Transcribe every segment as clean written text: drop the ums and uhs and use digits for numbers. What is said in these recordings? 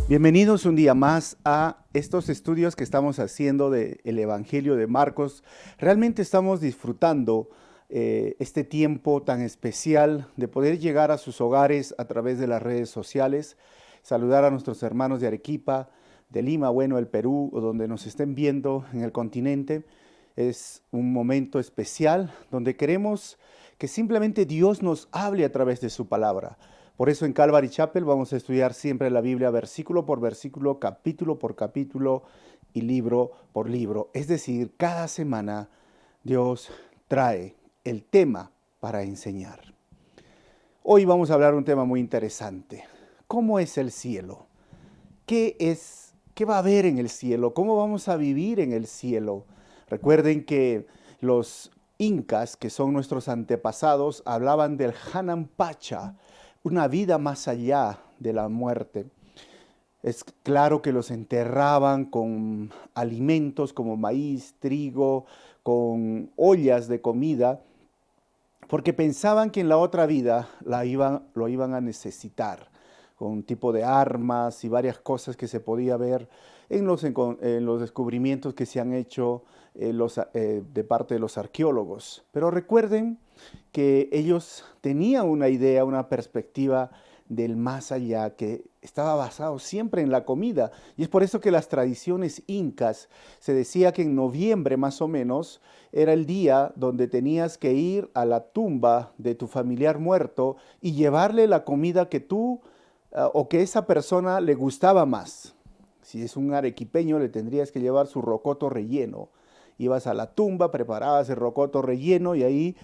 Bienvenidos un día más a estos estudios que estamos haciendo del Evangelio de Marcos. Realmente estamos disfrutando este tiempo tan especial de poder llegar a sus hogares a través de las redes sociales, saludar a nuestros hermanos de Arequipa, de Lima, bueno, el Perú, o donde nos estén viendo en el continente. Es un momento especial donde queremos que simplemente Dios nos hable a través de su palabra. Por eso en Calvary Chapel vamos a estudiar siempre la Biblia versículo por versículo, capítulo por capítulo y libro por libro. Es decir, cada semana Dios trae el tema para enseñar. Hoy vamos a hablar un tema muy interesante. ¿Cómo es el cielo? ¿Qué va a haber en el cielo? ¿Cómo vamos a vivir en el cielo? Recuerden que los incas, que son nuestros antepasados, hablaban del Hanan Pacha, una vida más allá de la muerte. Es claro que los enterraban con alimentos como maíz, trigo, con ollas de comida, porque pensaban que en la otra vida lo iban a necesitar, con un tipo de armas y varias cosas que se podía ver en los descubrimientos que se han hecho de parte de los arqueólogos. Pero recuerden que ellos tenían una idea, una perspectiva del más allá que estaba basado siempre en la comida. Y es por eso que las tradiciones incas se decía que en noviembre más o menos era el día donde tenías que ir a la tumba de tu familiar muerto y llevarle la comida que tú o que esa persona le gustaba más. Si es un arequipeño, le tendrías que llevar su rocoto relleno. Ibas a la tumba, preparabas el rocoto relleno y ahí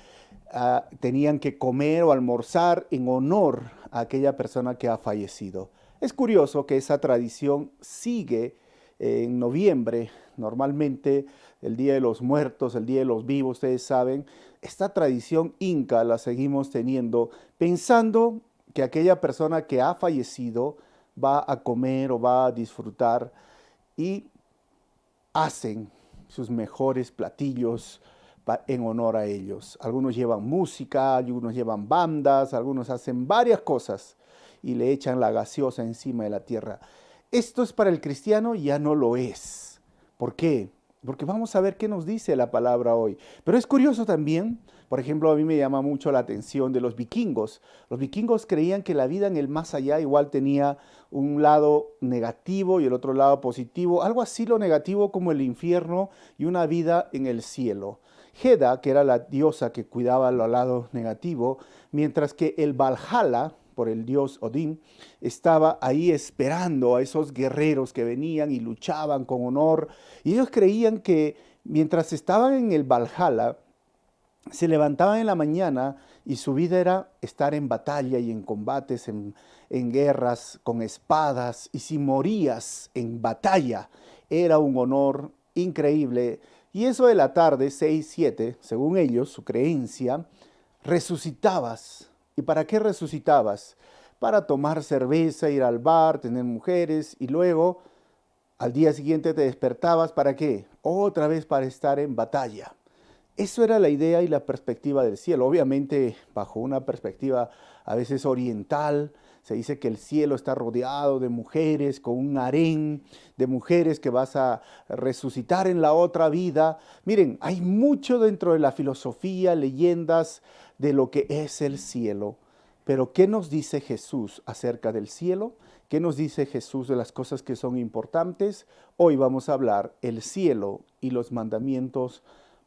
tenían que comer o almorzar en honor a aquella persona que ha fallecido. Es curioso que esa tradición sigue en noviembre, normalmente el Día de los Muertos, el Día de los Vivos, ustedes saben, esta tradición inca la seguimos teniendo pensando que aquella persona que ha fallecido va a comer o va a disfrutar y hacen sus mejores platillos en honor a ellos. Algunos llevan música, algunos llevan bandas, algunos hacen varias cosas y le echan la gaseosa encima de la tierra. Esto es para el cristiano, ya no lo es. ¿Por qué? Porque vamos a ver qué nos dice la palabra hoy. Pero es curioso también, por ejemplo, a mí me llama mucho la atención de los vikingos. Los vikingos creían que la vida en el más allá igual tenía un lado negativo y el otro lado positivo, algo así lo negativo como el infierno y una vida en el cielo. Heda, que era la diosa que cuidaba al lado negativo, mientras que el Valhalla, por el dios Odín, estaba ahí esperando a esos guerreros que venían y luchaban con honor. Y ellos creían que mientras estaban en el Valhalla, se levantaban en la mañana y su vida era estar en batalla y en combates, en guerras, con espadas. Y si morías en batalla, era un honor increíble. Y eso de la tarde, 6 7 según ellos, su creencia, resucitabas. ¿Y para qué resucitabas? Para tomar cerveza, ir al bar, tener mujeres y luego al día siguiente te despertabas. ¿Para qué? Otra vez para estar en batalla. Eso era la idea y la perspectiva del cielo. Obviamente, bajo una perspectiva a veces oriental, se dice que el cielo está rodeado de mujeres, con un harén de mujeres que vas a resucitar en la otra vida. Miren, hay mucho dentro de la filosofía, leyendas de lo que es el cielo. Pero ¿qué nos dice Jesús acerca del cielo? ¿Qué nos dice Jesús de las cosas que son importantes? Hoy vamos a hablar el cielo y los mandamientos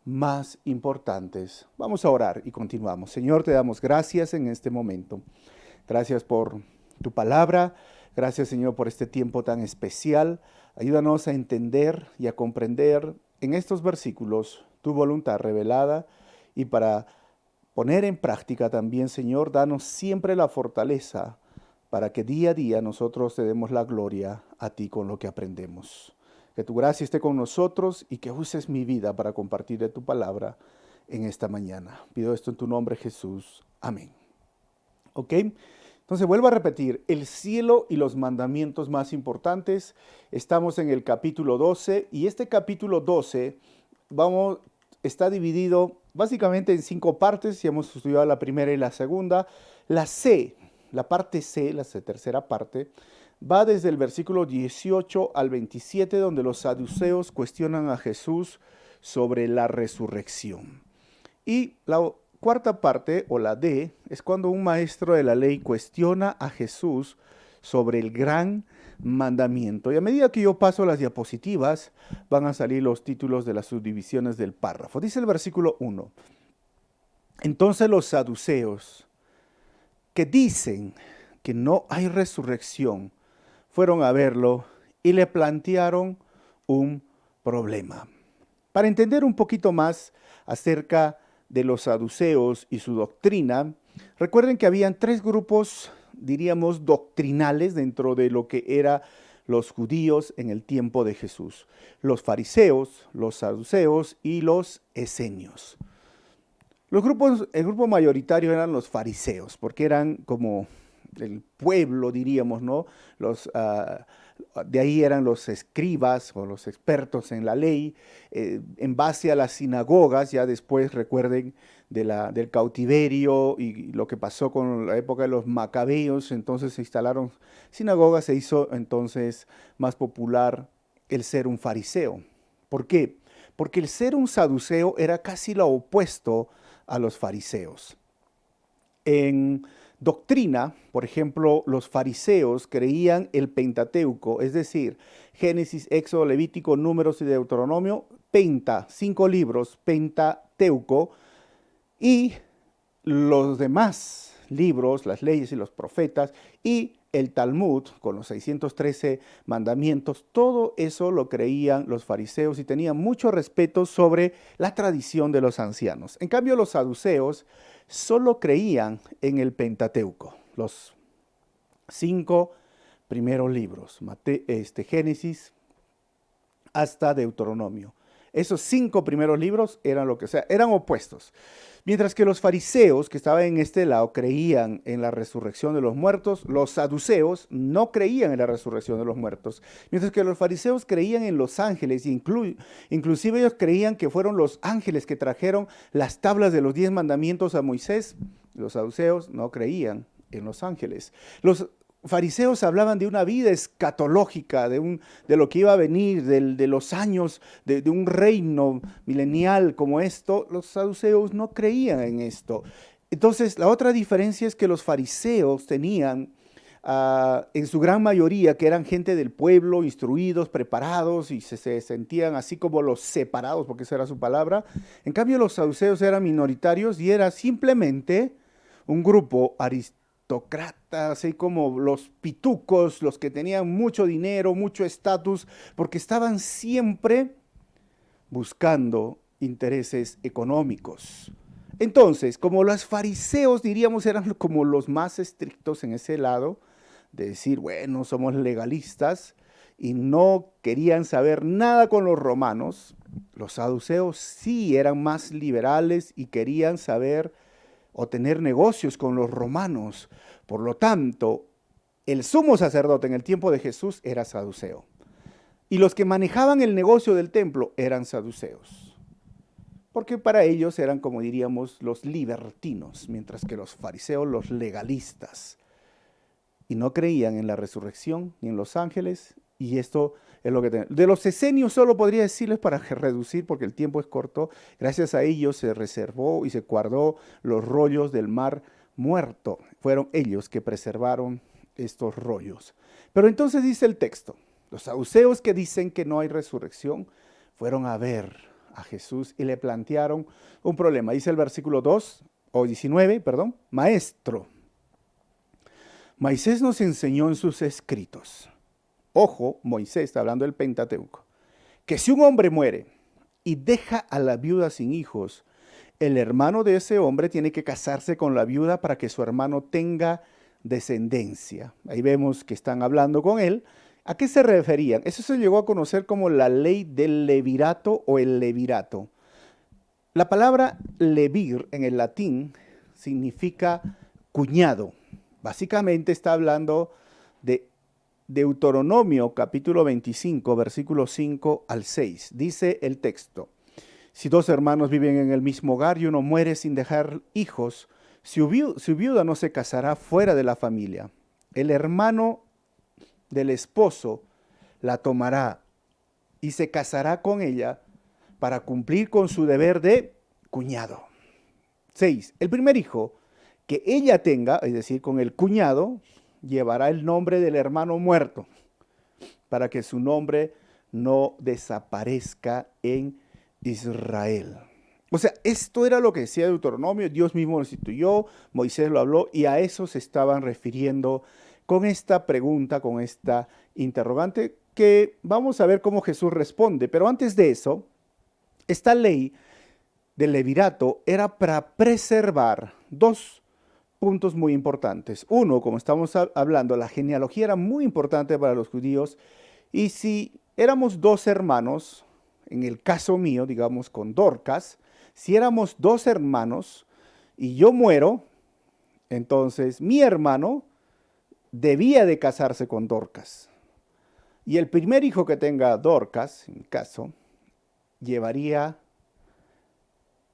más importantes. Vamos a orar y continuamos. Señor, te damos gracias en este momento. Gracias por tu palabra. Gracias, Señor, por este tiempo tan especial. Ayúdanos a entender y a comprender en estos versículos tu voluntad revelada y para poner en práctica también, Señor, danos siempre la fortaleza para que día a día nosotros te demos la gloria a ti con lo que aprendemos. Que tu gracia esté con nosotros y que uses mi vida para compartir de tu palabra en esta mañana. Pido esto en tu nombre, Jesús. Amén. ¿Ok? Entonces vuelvo a repetir, el cielo y los mandamientos más importantes. Estamos en el capítulo 12 y este capítulo 12 está dividido básicamente en 5 partes. Ya hemos estudiado la primera y la segunda. La C, la parte C, la tercera parte, va desde el versículo 18 al 27, donde los saduceos cuestionan a Jesús sobre la resurrección. Y la cuarta parte, o la D, es cuando un maestro de la ley cuestiona a Jesús sobre el gran mandamiento. Y a medida que yo paso las diapositivas, van a salir los títulos de las subdivisiones del párrafo. Dice el versículo 1. Entonces los saduceos, que dicen que no hay resurrección, fueron a verlo y le plantearon un problema. Para entender un poquito más acerca de los saduceos y su doctrina, recuerden que habían tres grupos, diríamos, doctrinales dentro de lo que eran los judíos en el tiempo de Jesús: los fariseos, los saduceos y los esenios. El grupo mayoritario eran los fariseos, porque eran como el pueblo, diríamos, ¿no? De ahí eran los escribas o los expertos en la ley, en base a las sinagogas. Ya después, recuerden, del cautiverio y lo que pasó con la época de los macabeos, entonces se instalaron sinagogas, se hizo entonces más popular el ser un fariseo. ¿Por qué? Porque el ser un saduceo era casi lo opuesto a los fariseos. En doctrina, por ejemplo, los fariseos creían el Pentateuco, es decir, Génesis, Éxodo, Levítico, Números y Deuteronomio, 5 libros, Pentateuco, y los demás libros, las leyes y los profetas, y el Talmud, con los 613 mandamientos. Todo eso lo creían los fariseos y tenían mucho respeto sobre la tradición de los ancianos. En cambio, los saduceos solo creían en el Pentateuco, los 5 primeros libros, Génesis hasta Deuteronomio. Esos 5 primeros libros eran eran opuestos. Mientras que los fariseos, que estaban en este lado, creían en la resurrección de los muertos, los saduceos no creían en la resurrección de los muertos. Mientras que los fariseos creían en los ángeles, inclusive ellos creían que fueron los ángeles que trajeron las tablas de los 10 mandamientos a Moisés. Los saduceos no creían en los ángeles. Los fariseos hablaban de una vida escatológica, de lo que iba a venir, de los años, de un reino milenial como esto. Los saduceos no creían en esto. Entonces, la otra diferencia es que los fariseos tenían, en su gran mayoría, que eran gente del pueblo, instruidos, preparados, y se sentían así como los separados, porque esa era su palabra. En cambio, los saduceos eran minoritarios y era simplemente un grupo aristócrata, así como los pitucos, los que tenían mucho dinero, mucho estatus, porque estaban siempre buscando intereses económicos. Entonces, como los fariseos, diríamos, eran como los más estrictos en ese lado, de decir, bueno, somos legalistas, y no querían saber nada con los romanos, los saduceos sí eran más liberales y querían saber o tener negocios con los romanos. Por lo tanto, el sumo sacerdote en el tiempo de Jesús era saduceo. Y los que manejaban el negocio del templo eran saduceos. Porque para ellos eran, como diríamos, los libertinos, mientras que los fariseos, los legalistas. Y no creían en la resurrección ni en los ángeles. Y esto es lo que tenemos. De los esenios solo podría decirles, para reducir, porque el tiempo es corto, gracias a ellos se reservó y se guardó los rollos del mar muerto. Fueron ellos que preservaron estos rollos. Pero entonces dice el texto, los saduceos, que dicen que no hay resurrección, fueron a ver a Jesús y le plantearon un problema. Dice el versículo 19, Maestro, Moisés nos enseñó en sus escritos. Ojo, Moisés está hablando del Pentateuco, que si un hombre muere y deja a la viuda sin hijos, el hermano de ese hombre tiene que casarse con la viuda para que su hermano tenga descendencia. Ahí vemos que están hablando con él. ¿A qué se referían? Eso se llegó a conocer como la ley del levirato o el levirato. La palabra levir en el latín significa cuñado. Básicamente está hablando de Deuteronomio capítulo 25, versículos 5 al 6. Dice el texto: si 2 hermanos viven en el mismo hogar y uno muere sin dejar hijos, su viuda no se casará fuera de la familia. El hermano del esposo la tomará y se casará con ella para cumplir con su deber de cuñado. 6. El primer hijo que ella tenga, es decir, con el cuñado, llevará el nombre del hermano muerto, para que su nombre no desaparezca en Israel. O sea, esto era lo que decía Deuteronomio, Dios mismo lo instituyó, Moisés lo habló y a eso se estaban refiriendo con esta pregunta, con esta interrogante, que vamos a ver cómo Jesús responde. Pero antes de eso, esta ley del levirato era para preservar dos puntos muy importantes. Uno, como estamos hablando, la genealogía era muy importante para los judíos y si éramos dos hermanos, en el caso mío, digamos con Dorcas, si éramos dos hermanos y yo muero, entonces mi hermano debía de casarse con Dorcas. Y el primer hijo que tenga Dorcas, en mi caso, llevaría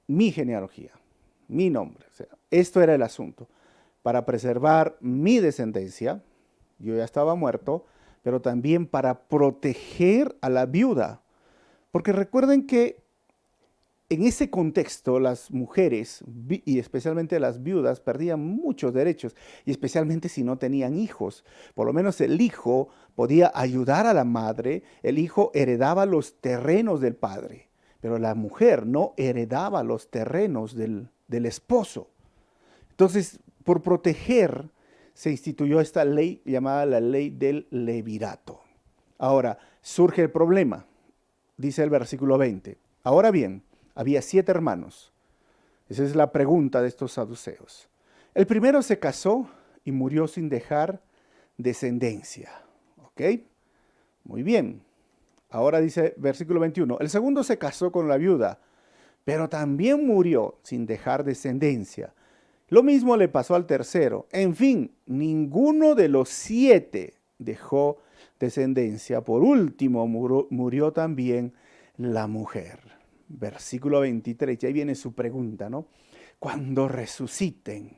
mi genealogía, mi nombre. O sea, esto era el asunto. Para preservar mi descendencia, yo ya estaba muerto, pero también para proteger a la viuda. Porque recuerden que en ese contexto las mujeres, y especialmente las viudas, perdían muchos derechos, y especialmente si no tenían hijos. Por lo menos el hijo podía ayudar a la madre, el hijo heredaba los terrenos del padre, pero la mujer no heredaba los terrenos del esposo. Entonces, por proteger, se instituyó esta ley llamada la ley del levirato. Ahora, surge el problema, dice el versículo 20. Ahora bien, había 7 hermanos. Esa es la pregunta de estos saduceos. El primero se casó y murió sin dejar descendencia. ¿Ok? Muy bien. Ahora dice versículo 21. El segundo se casó con la viuda, pero también murió sin dejar descendencia. Lo mismo le pasó al tercero. En fin, ninguno de los 7 dejó descendencia. Por último, murió también la mujer. Versículo 23, y ahí viene su pregunta, ¿no? Cuando resuciten,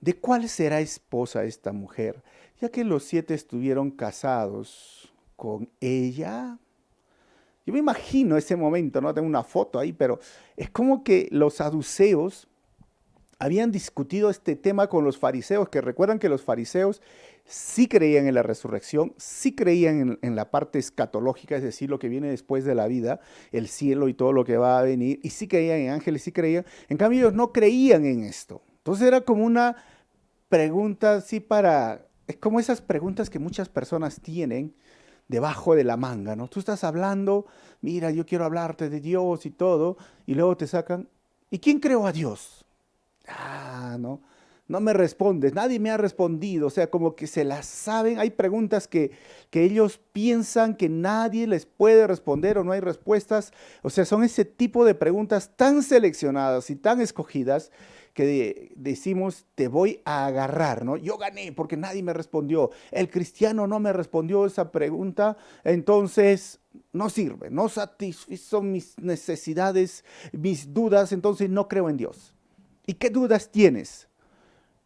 ¿de cuál será esposa esta mujer? Ya que los 7 estuvieron casados con ella. Yo me imagino ese momento, no tengo una foto ahí, pero es como que los saduceos habían discutido este tema con los fariseos, que recuerdan que los fariseos sí creían en la resurrección, sí creían en la parte escatológica, es decir, lo que viene después de la vida, el cielo y todo lo que va a venir, y sí creían en ángeles, sí creían, en cambio ellos no creían en esto. Entonces era como una pregunta así es como esas preguntas que muchas personas tienen debajo de la manga, ¿no? Tú estás hablando, mira, yo quiero hablarte de Dios y todo, y luego te sacan, ¿y quién creó a Dios? No, no me respondes, nadie me ha respondido, o sea, como que se las saben, hay preguntas que ellos piensan que nadie les puede responder o no hay respuestas, o sea, son ese tipo de preguntas tan seleccionadas y tan escogidas que decimos, te voy a agarrar, ¿no? Yo gané porque nadie me respondió, el cristiano no me respondió esa pregunta, entonces no sirve, no satisfizo mis necesidades, mis dudas, entonces no creo en Dios. ¿Y qué dudas tienes?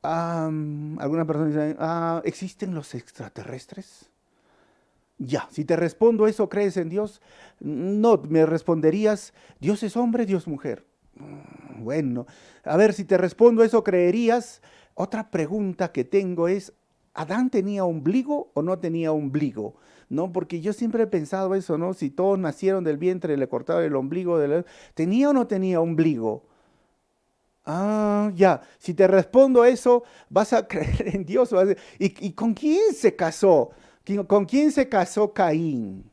Alguna persona dice, ¿existen los extraterrestres? Ya, si te respondo eso, ¿crees en Dios? No, me responderías, Dios es hombre, Dios mujer. Bueno, a ver, si te respondo eso, ¿creerías? Otra pregunta que tengo es, ¿Adán tenía ombligo o no tenía ombligo? No, porque yo siempre he pensado eso, ¿no? Si todos nacieron del vientre, le cortaron el ombligo, ¿tenía o no tenía ombligo? Ya, si te respondo eso, vas a creer en Dios. ¿Y con quién se casó? ¿Con quién se casó Caín?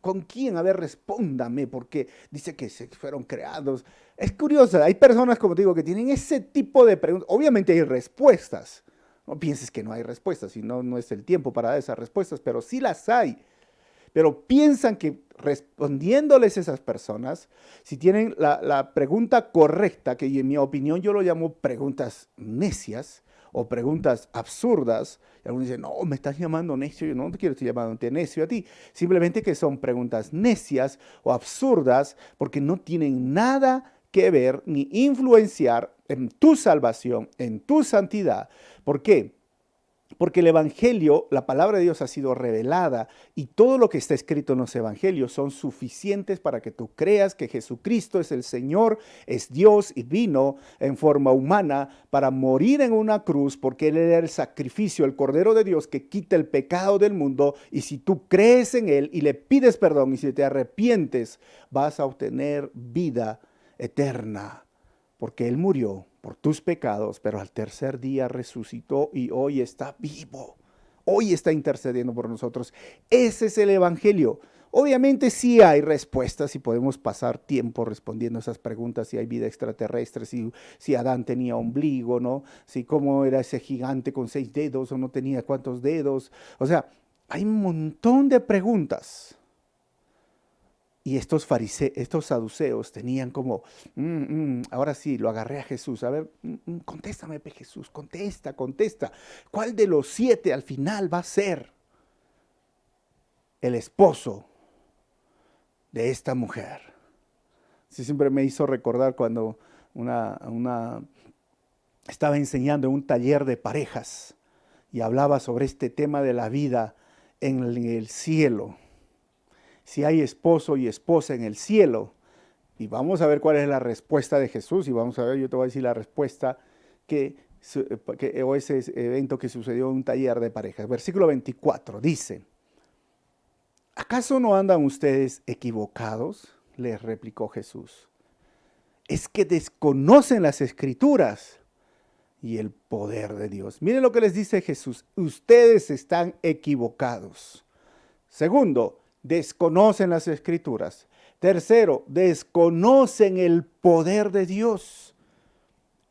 ¿Con quién? A ver, respóndame, porque dice que se fueron creados. Es curioso, hay personas, como te digo, que tienen ese tipo de preguntas. Obviamente hay respuestas. No pienses que no hay respuestas, si no, no es el tiempo para dar esas respuestas, pero sí las hay. Pero piensan que respondiéndoles a esas personas, si tienen la pregunta correcta, que en mi opinión yo lo llamo preguntas necias o preguntas absurdas, y algunos dicen, no, me estás llamando necio, yo no te quiero estar llamando necio a ti, simplemente que son preguntas necias o absurdas porque no tienen nada que ver ni influenciar en tu salvación, en tu santidad. ¿Por qué? Porque el Evangelio, la palabra de Dios ha sido revelada y todo lo que está escrito en los Evangelios son suficientes para que tú creas que Jesucristo es el Señor, es Dios y vino en forma humana para morir en una cruz porque Él era el sacrificio, el Cordero de Dios que quita el pecado del mundo, y si tú crees en Él y le pides perdón y si te arrepientes, vas a obtener vida eterna porque Él murió por tus pecados, pero al tercer día resucitó y hoy está vivo. Hoy está intercediendo por nosotros. Ese es el Evangelio. Obviamente sí hay respuestas y podemos pasar tiempo respondiendo esas preguntas, si hay vida extraterrestre, si Adán tenía ombligo, ¿no? Si cómo era ese gigante con 6 dedos o no tenía cuántos dedos. O sea, hay un montón de preguntas. Y estos fariseos, estos saduceos tenían como, ahora sí, lo agarré a Jesús. A ver, contéstame, Jesús, contesta. ¿Cuál de los 7 al final va a ser el esposo de esta mujer? Sí, siempre me hizo recordar cuando estaba enseñando en un taller de parejas y hablaba sobre este tema de la vida en el cielo. Si hay esposo y esposa en el cielo. Y vamos a ver cuál es la respuesta de Jesús. Y vamos a ver, yo te voy a decir la respuesta o ese evento que sucedió en un taller de parejas. Versículo 24 dice: ¿acaso no andan ustedes equivocados? Les replicó Jesús. Es que desconocen las escrituras y el poder de Dios. Miren lo que les dice Jesús. Ustedes están equivocados. Segundo, desconocen las escrituras. Tercero, desconocen el poder de Dios.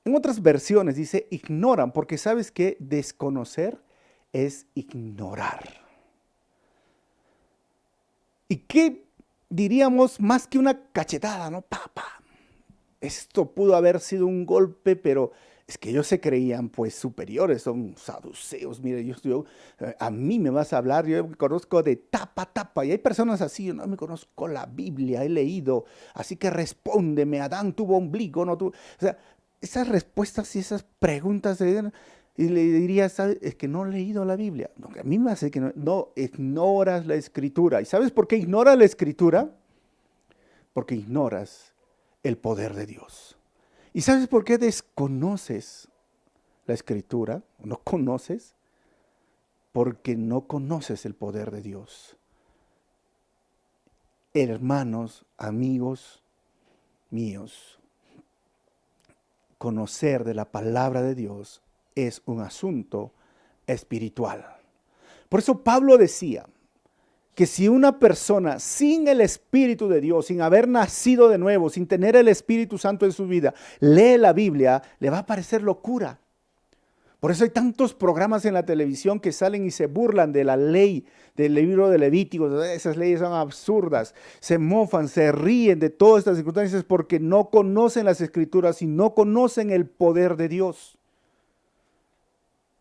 En otras versiones dice ignoran, porque sabes que desconocer es ignorar. ¿Y qué diríamos más que una cachetada, no? Esto pudo haber sido un golpe, pero es que ellos se creían pues superiores, son saduceos. Mire, a mí me vas a hablar, yo me conozco de tapa a tapa, y hay personas así, yo no me conozco la Biblia, he leído, así que respóndeme, Adán tuvo ombligo, no tuvo. O sea, esas respuestas y esas preguntas, y le diría, ¿sabes? Es que no he leído la Biblia. No, a mí me hace que no ignoras la escritura. ¿Y sabes por qué ignoras la escritura? Porque ignoras el poder de Dios. ¿Y sabes por qué desconoces la escritura? ¿No conoces? Porque no conoces el poder de Dios. Hermanos, amigos míos, conocer de la palabra de Dios es un asunto espiritual. Por eso Pablo decía que si una persona sin el Espíritu de Dios, sin haber nacido de nuevo, sin tener el Espíritu Santo en su vida, lee la Biblia, le va a parecer locura. Por eso hay tantos programas en la televisión que salen y se burlan de la ley, del libro de Levítico. Esas leyes son absurdas. Se mofan, se ríen de todas estas circunstancias porque no conocen las Escrituras y no conocen el poder de Dios.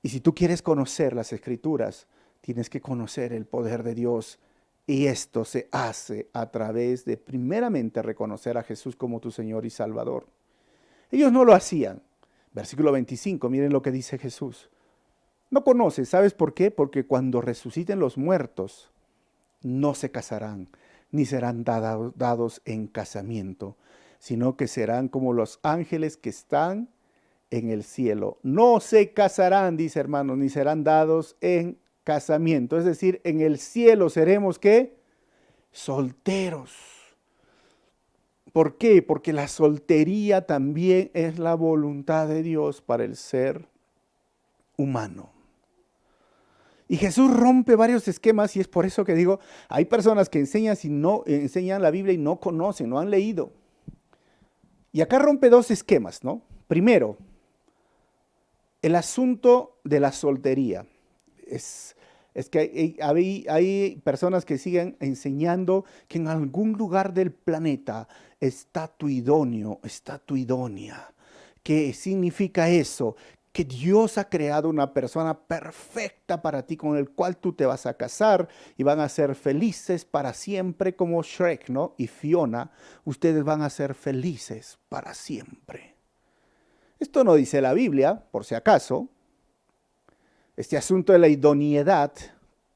Y si tú quieres conocer las Escrituras, tienes que conocer el poder de Dios. Y esto se hace a través de, primeramente, reconocer a Jesús como tu Señor y Salvador. Ellos no lo hacían. Versículo 25, miren lo que dice Jesús. No conoces, ¿sabes por qué? Porque cuando resuciten los muertos, no se casarán, ni serán dados en casamiento, sino que serán como los ángeles que están en el cielo. No se casarán, dice hermanos, ni serán dados en casamiento. Es decir, en el cielo seremos, ¿qué? Solteros. ¿Por qué? Porque la soltería también es la voluntad de Dios para el ser humano. Y Jesús rompe varios esquemas y es por eso que digo, hay personas que enseñan la Biblia y no conocen, no han leído. Y acá rompe 2 esquemas, ¿no? Primero, el asunto de la soltería. Es que hay personas que siguen enseñando que en algún lugar del planeta está tu idóneo, está tu idónea. ¿Qué significa eso? Que Dios ha creado una persona perfecta para ti, con el cual tú te vas a casar y van a ser felices para siempre, como Shrek, ¿no? Y Fiona, ustedes van a ser felices para siempre. Esto no dice la Biblia, por si acaso. Este asunto de la idoneidad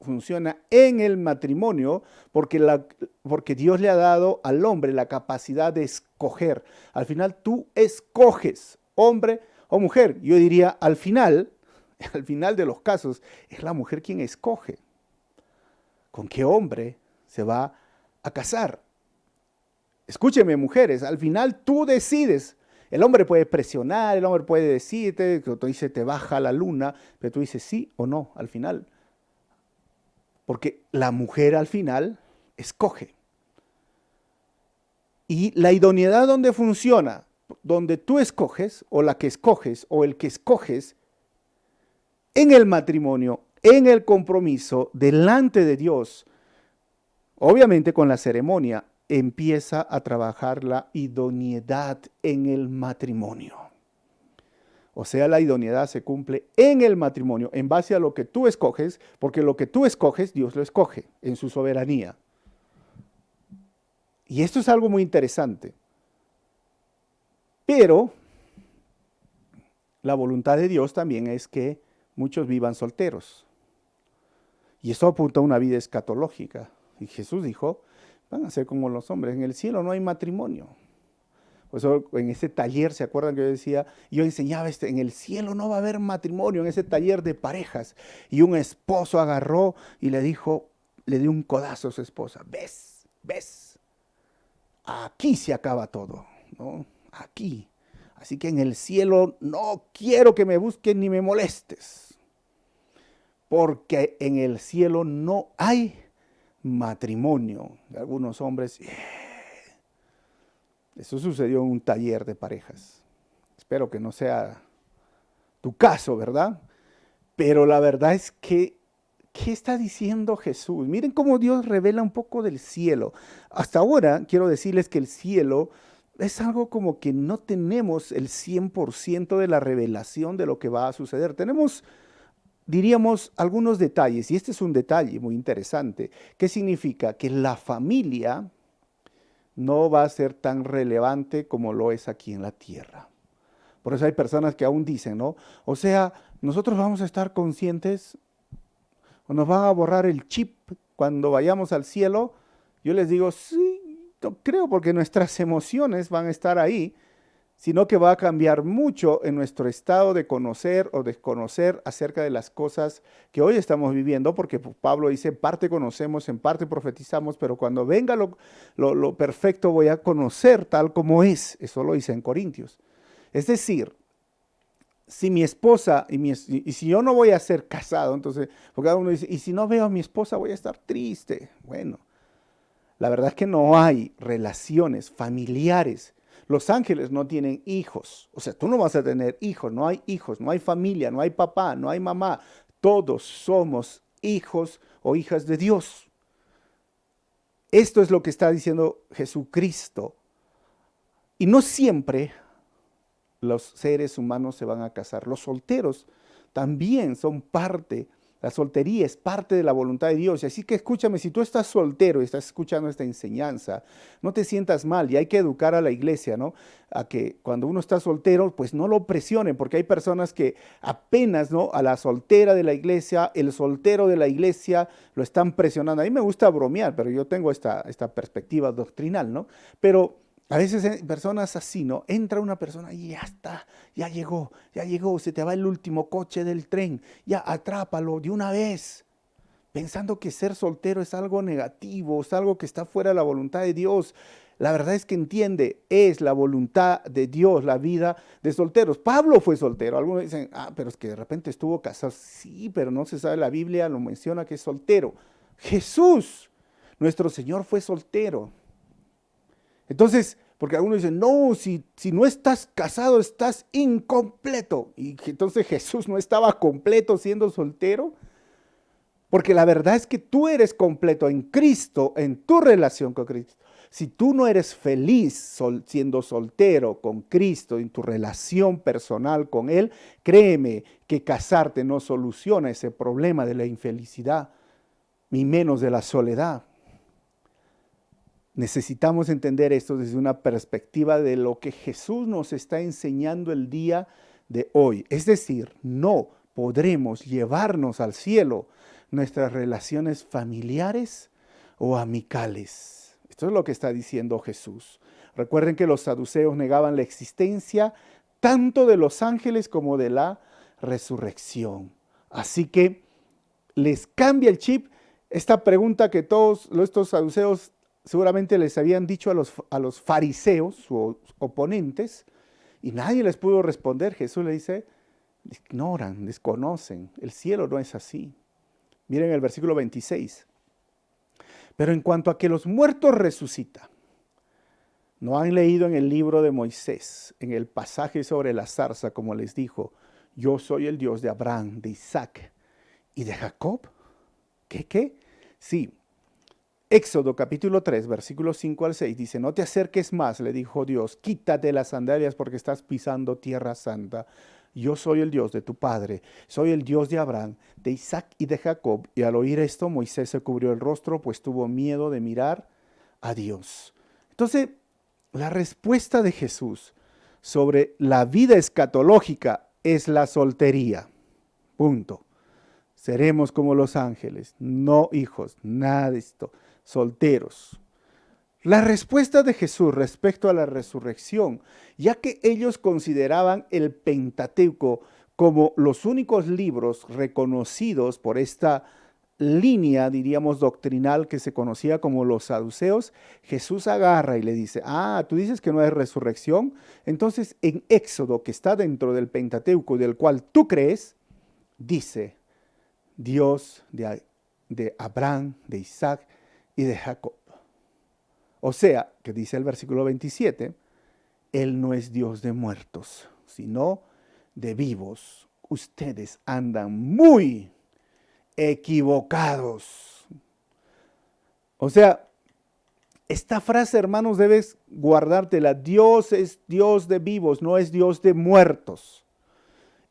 funciona en el matrimonio porque Dios le ha dado al hombre la capacidad de escoger. Al final tú escoges, hombre o mujer. Yo diría, al final, al final de los casos, es la mujer quien escoge con qué hombre se va a casar. Escúcheme, mujeres, al final tú decides. El hombre puede presionar, el hombre puede decirte, que tú dices te baja la luna, pero tú dices sí o no al final. Porque la mujer al final escoge. Y la idoneidad donde funciona, donde tú escoges, o la que escoges, o el que escoges, en el matrimonio, en el compromiso, delante de Dios, obviamente con la ceremonia, empieza a trabajar la idoneidad en el matrimonio. O sea, la idoneidad se cumple en el matrimonio, en base a lo que tú escoges, porque lo que tú escoges, Dios lo escoge en su soberanía. Y esto es algo muy interesante. Pero la voluntad de Dios también es que muchos vivan solteros. Y esto apunta a una vida escatológica. Y Jesús dijo, van a ser como los hombres, en el cielo no hay matrimonio. Por eso en ese taller, ¿se acuerdan que yo enseñaba en el cielo no va a haber matrimonio, en ese taller de parejas? Y un esposo agarró y le dijo, le dio un codazo a su esposa, ¿ves? Aquí se acaba todo, ¿no? Aquí. Así que en el cielo no quiero que me busquen ni me molestes, porque en el cielo no hay matrimonio. Algunos hombres, eso sucedió en un taller de parejas. Espero que no sea tu caso, ¿verdad? Pero la verdad es que, ¿qué está diciendo Jesús? Miren cómo Dios revela un poco del cielo. Hasta ahora quiero decirles que el cielo es algo como que no tenemos el 100% de la revelación de lo que va a suceder. Tenemos, diríamos, algunos detalles, y este es un detalle muy interesante. ¿Qué significa? Que la familia no va a ser tan relevante como lo es aquí en la tierra. Por eso hay personas que aún dicen, ¿no? O sea, nosotros vamos a estar conscientes o nos van a borrar el chip cuando vayamos al cielo. Yo les digo, sí, no creo, porque nuestras emociones van a estar ahí, sino que va a cambiar mucho en nuestro estado de conocer o desconocer acerca de las cosas que hoy estamos viviendo, porque Pablo dice, en parte conocemos, en parte profetizamos, pero cuando venga lo perfecto voy a conocer tal como es. Eso lo dice en Corintios. Es decir, si mi esposa y si yo no voy a ser casado, entonces, porque cada uno dice, y si no veo a mi esposa voy a estar triste. Bueno, la verdad es que no hay relaciones familiares. Los ángeles no tienen hijos. O sea, tú no vas a tener hijos, no hay familia, no hay papá, no hay mamá. Todos somos hijos o hijas de Dios. Esto es lo que está diciendo Jesucristo. Y no siempre los seres humanos se van a casar. Los solteros también son parte. La soltería es parte de la voluntad de Dios. Y así que escúchame, si tú estás soltero y estás escuchando esta enseñanza, no te sientas mal. Y hay que educar a la iglesia, ¿no? A que cuando uno está soltero, pues no lo presionen, porque hay personas que apenas, ¿no? A la soltera de la iglesia, el soltero de la iglesia, lo están presionando. A mí me gusta bromear, pero yo tengo esta perspectiva doctrinal, ¿no? Pero a veces personas así, ¿no? Entra una persona y ya está, ya llegó, se te va el último coche del tren, ya atrápalo de una vez, pensando que ser soltero es algo negativo, es algo que está fuera de la voluntad de Dios. La verdad es que entiende, es la voluntad de Dios la vida de solteros. Pablo fue soltero. Algunos dicen, pero es que de repente estuvo casado. Sí, pero no se sabe, la Biblia lo menciona que es soltero. Jesús, nuestro Señor, fue soltero. Entonces, porque algunos dicen, no, si no estás casado, estás incompleto. Y entonces Jesús no estaba completo siendo soltero. Porque la verdad es que tú eres completo en Cristo, en tu relación con Cristo. Si tú no eres feliz siendo soltero con Cristo, en tu relación personal con Él, créeme que casarte no soluciona ese problema de la infelicidad, ni menos de la soledad. Necesitamos entender esto desde una perspectiva de lo que Jesús nos está enseñando el día de hoy. Es decir, no podremos llevarnos al cielo nuestras relaciones familiares o amicales. Esto es lo que está diciendo Jesús. Recuerden que los saduceos negaban la existencia tanto de los ángeles como de la resurrección. Así que les cambia el chip. Esta pregunta que todos estos saduceos seguramente les habían dicho a los fariseos, sus oponentes, y nadie les pudo responder. Jesús le dice, ignoran, desconocen, el cielo no es así. Miren el versículo 26. Pero en cuanto a que los muertos resucitan, ¿no han leído en el libro de Moisés, en el pasaje sobre la zarza, como les dijo, yo soy el Dios de Abraham, de Isaac y de Jacob? ¿Qué? Sí. Éxodo capítulo 3, versículos 5 al 6 dice, no te acerques más, le dijo Dios, quítate las sandalias porque estás pisando tierra santa. Yo soy el Dios de tu padre, soy el Dios de Abraham, de Isaac y de Jacob. Y al oír esto, Moisés se cubrió el rostro, pues tuvo miedo de mirar a Dios. Entonces, la respuesta de Jesús sobre la vida escatológica es la soltería. Punto. Seremos como los ángeles, no hijos, nada de esto, solteros. La respuesta de Jesús respecto a la resurrección, ya que ellos consideraban el Pentateuco como los únicos libros reconocidos por esta línea, diríamos, doctrinal que se conocía como los saduceos, Jesús agarra y le dice, tú dices que no hay resurrección, entonces en Éxodo, que está dentro del Pentateuco del cual tú crees, dice, Dios de Abraham, de Isaac y de Jacob. O sea, que dice el versículo 27, Él no es Dios de muertos, sino de vivos. Ustedes andan muy equivocados. O sea, esta frase, hermanos, debes guardártela. Dios es Dios de vivos, no es Dios de muertos.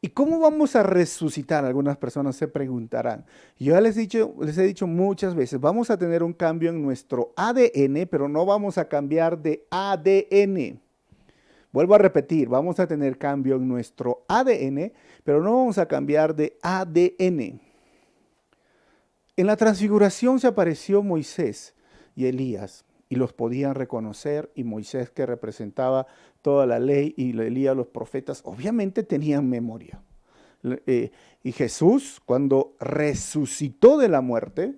¿Y cómo vamos a resucitar? Algunas personas se preguntarán. Yo ya les he dicho muchas veces, vamos a tener un cambio en nuestro ADN, pero no vamos a cambiar de ADN. Vuelvo a repetir, vamos a tener cambio en nuestro ADN, pero no vamos a cambiar de ADN. En la transfiguración se apareció Moisés y Elías, y los podían reconocer, y Moisés, que representaba toda la ley, y Elías los profetas, obviamente tenían memoria. Y Jesús, cuando resucitó de la muerte,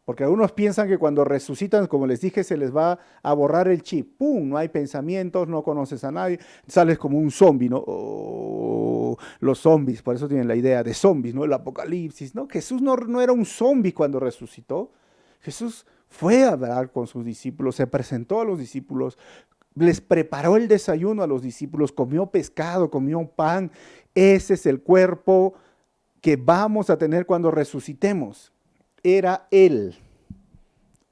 porque algunos piensan que cuando resucitan, como les dije, se les va a borrar el chip. ¡Pum! No hay pensamientos, no conoces a nadie, sales como un zombie, ¿no? Los zombies, por eso tienen la idea de zombies, ¿no? El apocalipsis, ¿no? Jesús no era un zombie cuando resucitó. Jesús fue a hablar con sus discípulos, se presentó a los discípulos, les preparó el desayuno a los discípulos, comió pescado, comió pan. Ese es el cuerpo que vamos a tener cuando resucitemos. Era Él.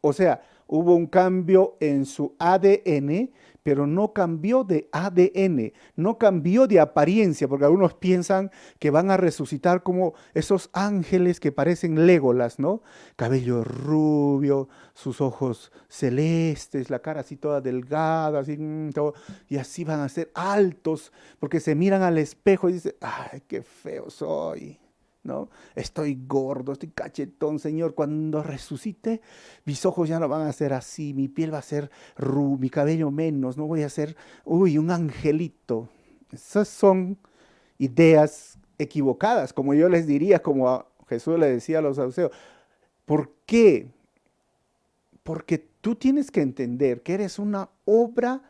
O sea, hubo un cambio en su ADN, pero no cambió de ADN, no cambió de apariencia, porque algunos piensan que van a resucitar como esos ángeles que parecen Légolas, ¿no? Cabello rubio, sus ojos celestes, la cara así toda delgada, así, todo, y así van a ser altos, porque se miran al espejo y dicen, ¡ay, qué feo soy! ¿No? Estoy gordo, estoy cachetón, Señor. Cuando resucite, mis ojos ya no van a ser así, mi piel va a ser mi cabello menos, no voy a ser, un angelito. Esas son ideas equivocadas, como yo les diría, como a Jesús le decía a los saduceos. ¿Por qué? Porque tú tienes que entender que eres una obra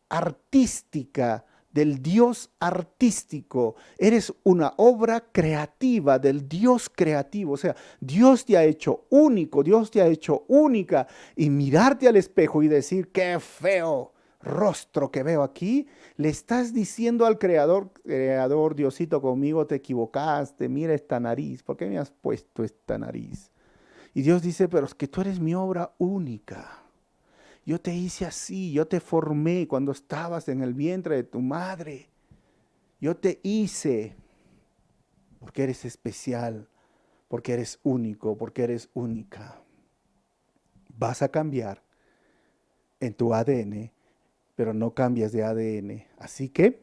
artística del Dios artístico, eres una obra creativa del Dios creativo, o sea, Dios te ha hecho único, Dios te ha hecho única, y mirarte al espejo y decir, qué feo rostro que veo aquí, le estás diciendo al creador, Diosito, conmigo te equivocaste, mira esta nariz, ¿por qué me has puesto esta nariz? Y Dios dice, pero es que tú eres mi obra única. Yo te hice así, yo te formé cuando estabas en el vientre de tu madre. Yo te hice porque eres especial, porque eres único, porque eres única. Vas a cambiar en tu ADN, pero no cambias de ADN. Así que,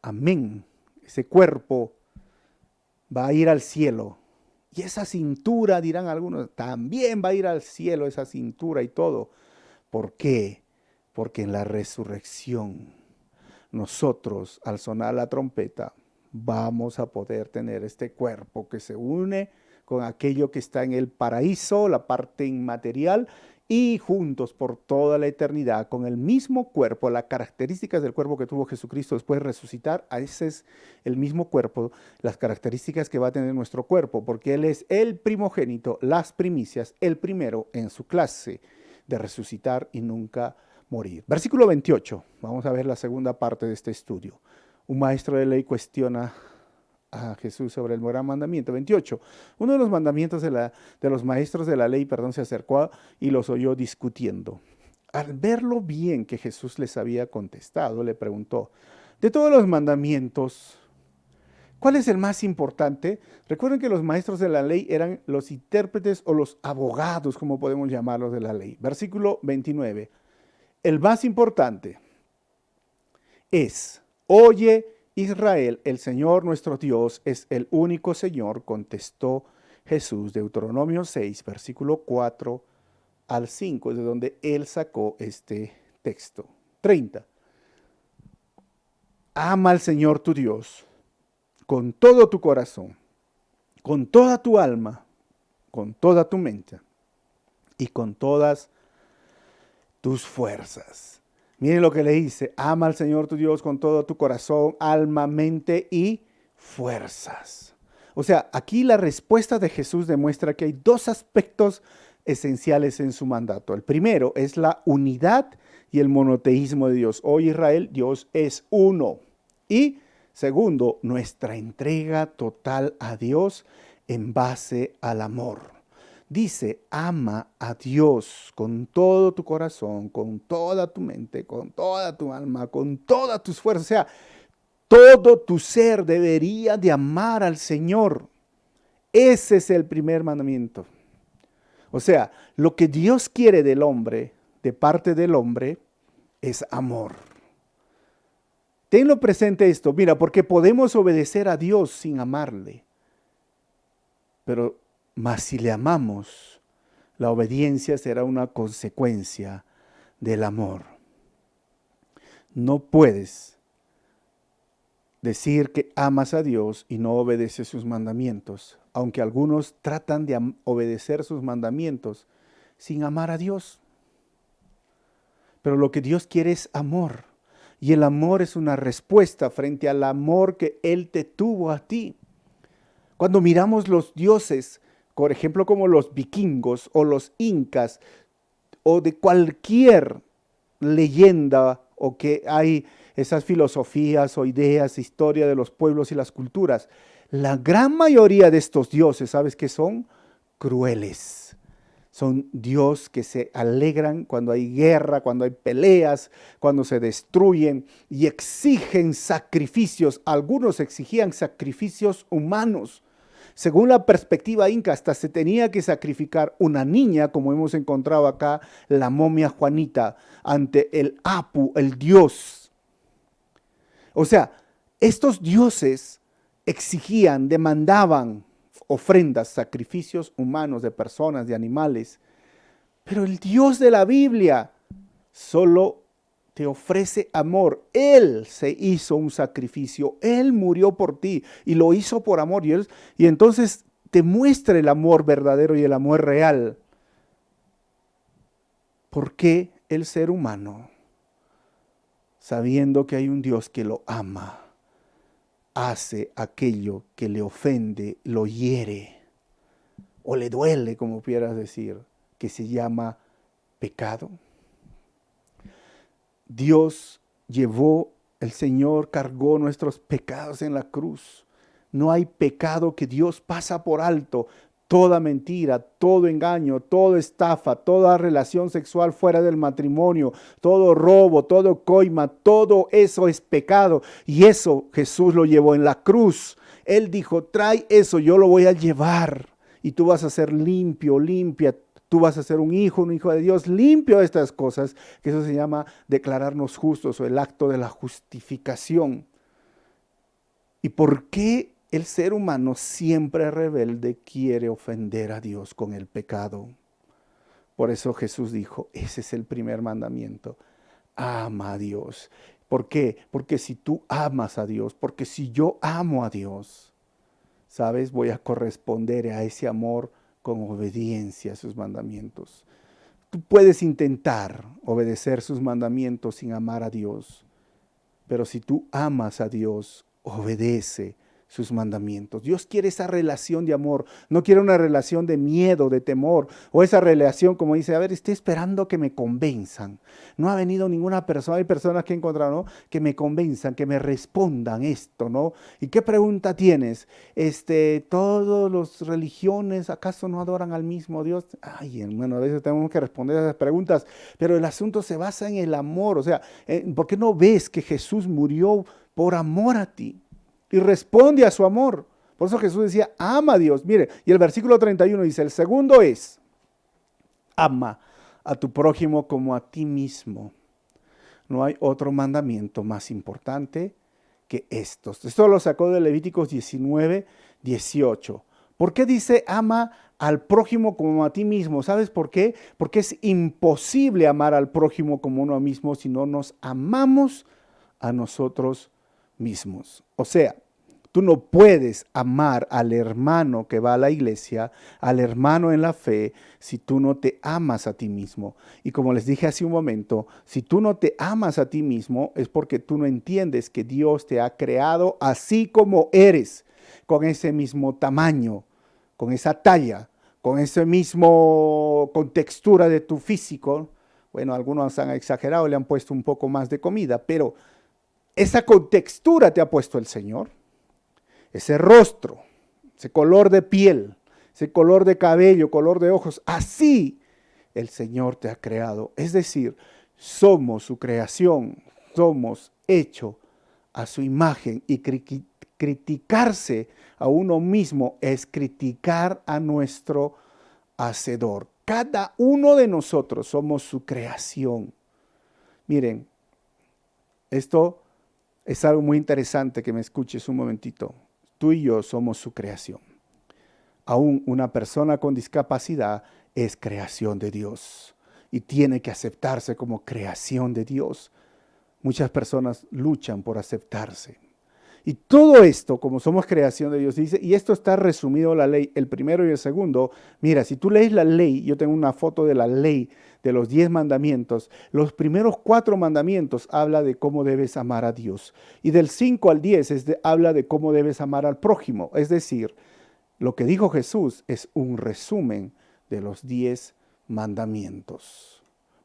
amén. Ese cuerpo va a ir al cielo. Y esa cintura, dirán algunos, también va a ir al cielo esa cintura y todo. ¿Por qué? Porque en la resurrección nosotros, al sonar la trompeta, vamos a poder tener este cuerpo que se une con aquello que está en el paraíso, la parte inmaterial, y juntos por toda la eternidad, con el mismo cuerpo, las características del cuerpo que tuvo Jesucristo después de resucitar, a ese es el mismo cuerpo, las características que va a tener nuestro cuerpo, porque Él es el primogénito, las primicias, el primero en su clase de resucitar y nunca morir. Versículo 28, vamos a ver la segunda parte de este estudio. Un maestro de ley cuestiona a Jesús sobre el gran mandamiento. 28. Uno de los mandamientos de los maestros de la ley, se acercó y los oyó discutiendo. Al verlo bien que Jesús les había contestado, le preguntó, de todos los mandamientos, ¿cuál es el más importante? Recuerden que los maestros de la ley eran los intérpretes o los abogados, como podemos llamarlos, de la ley. Versículo 29. El más importante es, oye Israel, el Señor nuestro Dios es el único Señor, contestó Jesús. Deuteronomio 6, versículo 4 al 5, es de donde él sacó este texto. 30. Ama al Señor tu Dios con todo tu corazón, con toda tu alma, con toda tu mente y con todas tus fuerzas. Miren lo que le dice, ama al Señor tu Dios con todo tu corazón, alma, mente y fuerzas. O sea, aquí la respuesta de Jesús demuestra que hay dos aspectos esenciales en su mandato. El primero es la unidad y el monoteísmo de Dios. Oh Israel, Dios es uno. Y segundo, nuestra entrega total a Dios en base al amor. Dice, ama a Dios con todo tu corazón, con toda tu mente, con toda tu alma, con todas tus fuerzas. O sea, todo tu ser debería de amar al Señor. Ese es el primer mandamiento. O sea, lo que Dios quiere del hombre, de parte del hombre, es amor. Tenlo presente esto, mira, porque podemos obedecer a Dios sin amarle. Pero mas si le amamos, la obediencia será una consecuencia del amor. No puedes decir que amas a Dios y no obedeces sus mandamientos, aunque algunos tratan de obedecer sus mandamientos sin amar a Dios. Pero lo que Dios quiere es amor, y el amor es una respuesta frente al amor que Él te tuvo a ti. Cuando miramos los dioses, por ejemplo, como los vikingos o los incas, o de cualquier leyenda o que hay esas filosofías o ideas, historia de los pueblos y las culturas, la gran mayoría de estos dioses, ¿sabes qué son? Crueles. Son dioses que se alegran cuando hay guerra, cuando hay peleas, cuando se destruyen y exigen sacrificios. Algunos exigían sacrificios humanos. Según la perspectiva inca, hasta se tenía que sacrificar una niña, como hemos encontrado acá, la momia Juanita, ante el Apu, el dios. O sea, estos dioses exigían, demandaban ofrendas, sacrificios humanos de personas, de animales. Pero el Dios de la Biblia solo te ofrece amor. Él se hizo un sacrificio, Él murió por ti y lo hizo por amor. Y entonces te muestra el amor verdadero y el amor real. ¿Por qué el ser humano, sabiendo que hay un Dios que lo ama, hace aquello que le ofende, lo hiere o le duele, como quieras decir, que se llama pecado? Dios llevó, el Señor cargó nuestros pecados en la cruz. No hay pecado que Dios pasa por alto. Toda mentira, todo engaño, toda estafa, toda relación sexual fuera del matrimonio, todo robo, todo coima, todo eso es pecado. Y eso Jesús lo llevó en la cruz. Él dijo, trae eso, yo lo voy a llevar. Y tú vas a ser limpio, limpia. Tú vas a ser un hijo de Dios limpio de estas cosas, que eso se llama declararnos justos o el acto de la justificación. ¿Y por qué el ser humano siempre rebelde quiere ofender a Dios con el pecado. Por eso Jesús dijo, ese es el primer mandamiento. Ama a Dios. ¿Por qué? Porque si tú amas a Dios, porque si yo amo a Dios, ¿sabes? Voy a corresponder a ese amor con obediencia a sus mandamientos. Tú puedes intentar obedecer sus mandamientos sin amar a Dios, pero si tú amas a Dios, obedece sus mandamientos. Dios quiere esa relación de amor, no quiere una relación de miedo, de temor, o esa relación como dice, a ver, estoy esperando que me convenzan. No ha venido ninguna persona, hay personas que he encontrado, ¿no? Que me convenzan, que me respondan esto, ¿no? ¿Y qué pregunta tienes? ¿Todas las religiones acaso no adoran al mismo Dios? Ay, hermano, a veces tenemos que responder a esas preguntas, pero el asunto se basa en el amor, o sea, ¿por qué no ves que Jesús murió por amor a ti? Y responde a su amor. Por eso Jesús decía, ama a Dios. Mire, y el versículo 31 dice, el segundo es, ama a tu prójimo como a ti mismo. No hay otro mandamiento más importante que estos. Esto lo sacó de Levíticos 19, 18. ¿Por qué dice ama al prójimo como a ti mismo? ¿Sabes por qué? Porque es imposible amar al prójimo como uno mismo si no nos amamos a nosotros mismos. O sea, tú no puedes amar al hermano que va a la iglesia, al hermano en la fe, si tú no te amas a ti mismo. Y como les dije hace un momento, si tú no te amas a ti mismo es porque tú no entiendes que Dios te ha creado así como eres, con ese mismo tamaño, con esa talla, con ese mismo contextura de tu físico. Bueno, algunos han exagerado, le han puesto un poco más de comida, pero esa contextura te ha puesto el Señor, ese rostro, ese color de piel, ese color de cabello, color de ojos, así el Señor te ha creado. Es decir, somos su creación, somos hecho a su imagen y criticarse a uno mismo es criticar a nuestro Hacedor. Cada uno de nosotros somos su creación. Miren, esto es algo muy interesante que me escuches un momentito. Tú y yo somos su creación. Aún una persona con discapacidad es creación de Dios y tiene que aceptarse como creación de Dios. Muchas personas luchan por aceptarse. Y todo esto, como somos creación de Dios, dice, y esto está resumido en la ley, el primero y el segundo. Mira, si tú lees la ley, yo tengo una foto de la ley de los 10 mandamientos. Los primeros 4 mandamientos habla de cómo debes amar a Dios. Y del 5 al 10 habla de cómo debes amar al prójimo. Es decir, lo que dijo Jesús es un resumen de los 10 mandamientos.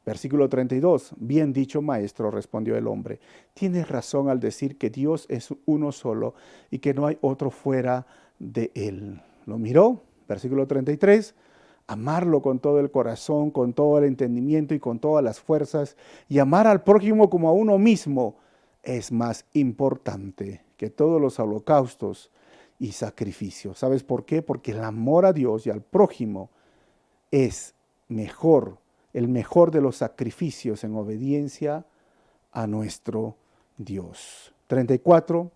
Versículo 32, bien dicho maestro, respondió el hombre, tienes razón al decir que Dios es uno solo y que no hay otro fuera de él. Lo miró, versículo 33, amarlo con todo el corazón, con todo el entendimiento y con todas las fuerzas y amar al prójimo como a uno mismo es más importante que todos los holocaustos y sacrificios. ¿Sabes por qué? Porque el amor a Dios y al prójimo es mejor, el mejor de los sacrificios en obediencia a nuestro Dios. 34.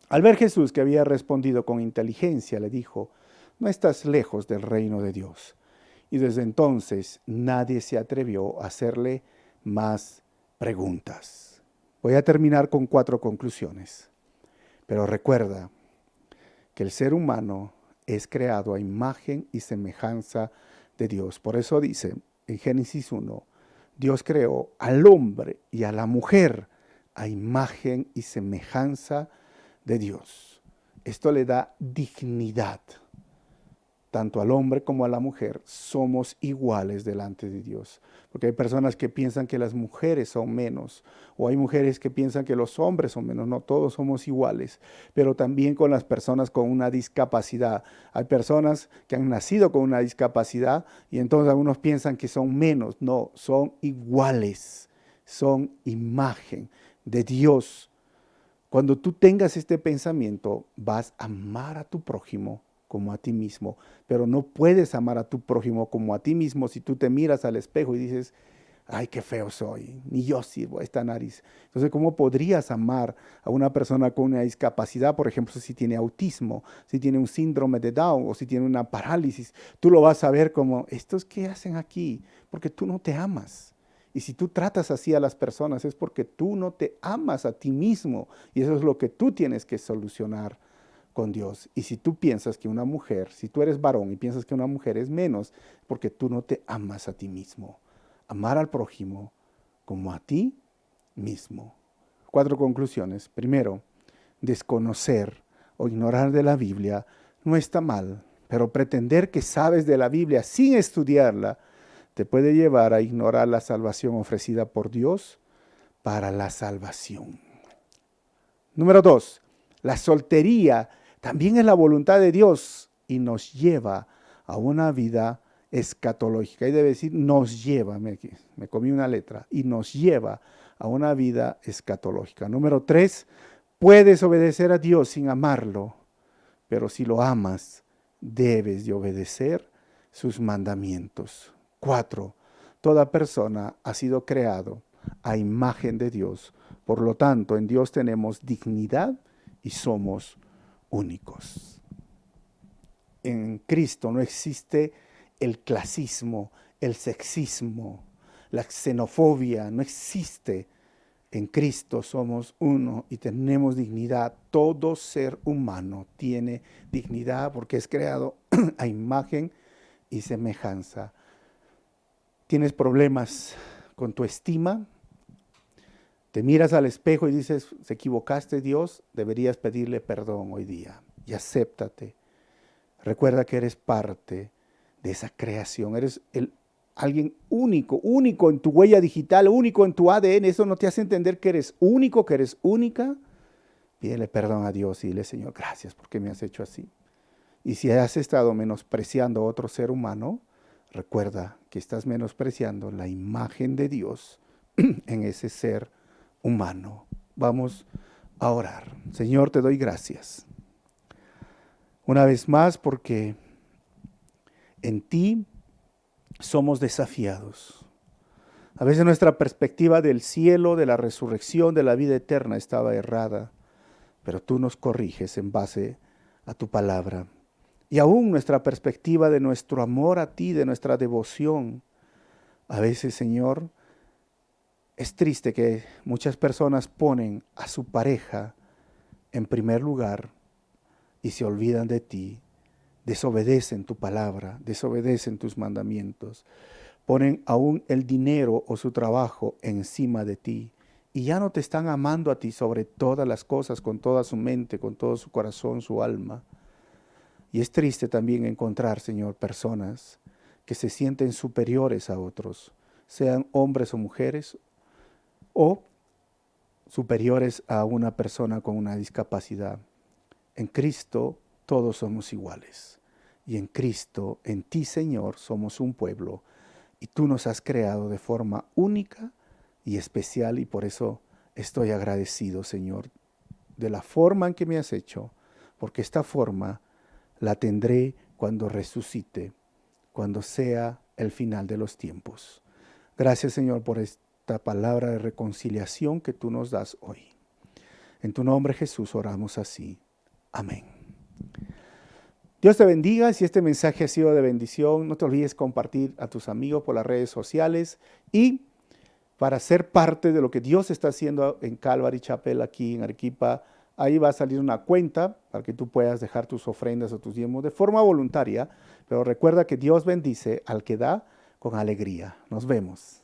Al ver Jesús que había respondido con inteligencia, le dijo, no estás lejos del reino de Dios. Y desde entonces nadie se atrevió a hacerle más preguntas. Voy a terminar con 4 conclusiones. Pero recuerda que el ser humano es creado a imagen y semejanza de Dios. Por eso dice en Génesis 1, Dios creó al hombre y a la mujer a imagen y semejanza de Dios. Esto le da dignidad. Tanto al hombre como a la mujer somos iguales delante de Dios. Porque hay personas que piensan que las mujeres son menos, o hay mujeres que piensan que los hombres son menos. No, todos somos iguales, pero también con las personas con una discapacidad. Hay personas que han nacido con una discapacidad y entonces algunos piensan que son menos. No, son iguales, son imagen de Dios. Cuando tú tengas este pensamiento, vas a amar a tu prójimo como a ti mismo, pero no puedes amar a tu prójimo como a ti mismo si tú te miras al espejo y dices, Ay, qué feo soy, ni yo sirvo a esta nariz. Entonces, ¿cómo podrías amar a una persona con una discapacidad? Por ejemplo, si tiene autismo, si tiene un síndrome de Down o si tiene una parálisis, tú lo vas a ver como, ¿estos qué hacen aquí? Porque tú no te amas. Y si tú tratas así a las personas es porque tú no te amas a ti mismo. Y eso es lo que tú tienes que solucionar con Dios. Y si tú piensas que una mujer, si tú eres varón y piensas que una mujer es menos, porque tú no te amas a ti mismo. Amar al prójimo como a ti mismo. 4 conclusiones. Primero, desconocer o ignorar de la Biblia no está mal, pero pretender que sabes de la Biblia sin estudiarla te puede llevar a ignorar la salvación ofrecida por Dios para la salvación. Número 2, la soltería también es la voluntad de Dios y nos lleva a una vida escatológica. Ahí debe decir nos lleva, me comí una letra, y nos lleva a una vida escatológica. Número 3, puedes obedecer a Dios sin amarlo, pero si lo amas, debes de obedecer sus mandamientos. 4, toda persona ha sido creado a imagen de Dios. Por lo tanto, en Dios tenemos dignidad y somos únicos. En Cristo no existe el clasismo, el sexismo, la xenofobia, no existe. En Cristo somos uno y tenemos dignidad. Todo ser humano tiene dignidad porque es creado a imagen y semejanza. ¿Tienes problemas con tu estima? Te miras al espejo y dices, ¿se equivocaste Dios? Deberías pedirle perdón hoy día y acéptate. Recuerda que eres parte de esa creación, eres alguien único, único en tu huella digital, único en tu ADN. Eso no te hace entender que eres único, que eres única. Pídele perdón a Dios y dile, Señor, gracias porque me has hecho así. Y si has estado menospreciando a otro ser humano, recuerda que estás menospreciando la imagen de Dios en ese ser humano. Vamos a orar. Señor, te doy gracias. Una vez más porque en ti somos desafiados. A veces nuestra perspectiva del cielo, de la resurrección, de la vida eterna estaba errada, pero tú nos corriges en base a tu palabra. Y aún nuestra perspectiva de nuestro amor a ti, de nuestra devoción. A veces, Señor, es triste que muchas personas ponen a su pareja en primer lugar y se olvidan de ti, desobedecen tu palabra, desobedecen tus mandamientos, ponen aún el dinero o su trabajo encima de ti y ya no te están amando a ti sobre todas las cosas, con toda su mente, con todo su corazón, su alma. Y es triste también encontrar, Señor, personas que se sienten superiores a otros, sean hombres o mujeres, o superiores a una persona con una discapacidad. En Cristo todos somos iguales. Y en Cristo, en ti, Señor, somos un pueblo. Y tú nos has creado de forma única y especial. Y por eso estoy agradecido, Señor, de la forma en que me has hecho. Porque esta forma la tendré cuando resucite, cuando sea el final de los tiempos. Gracias, Señor, por esta palabra de reconciliación que tú nos das hoy. En tu nombre, Jesús, oramos así. Amén. Dios te bendiga. Si este mensaje ha sido de bendición, no te olvides compartir a tus amigos por las redes sociales y para ser parte de lo que Dios está haciendo en Calvary Chapel aquí en Arequipa. Ahí va a salir una cuenta para que tú puedas dejar tus ofrendas o tus diezmos de forma voluntaria, pero recuerda que Dios bendice al que da con alegría. Nos vemos.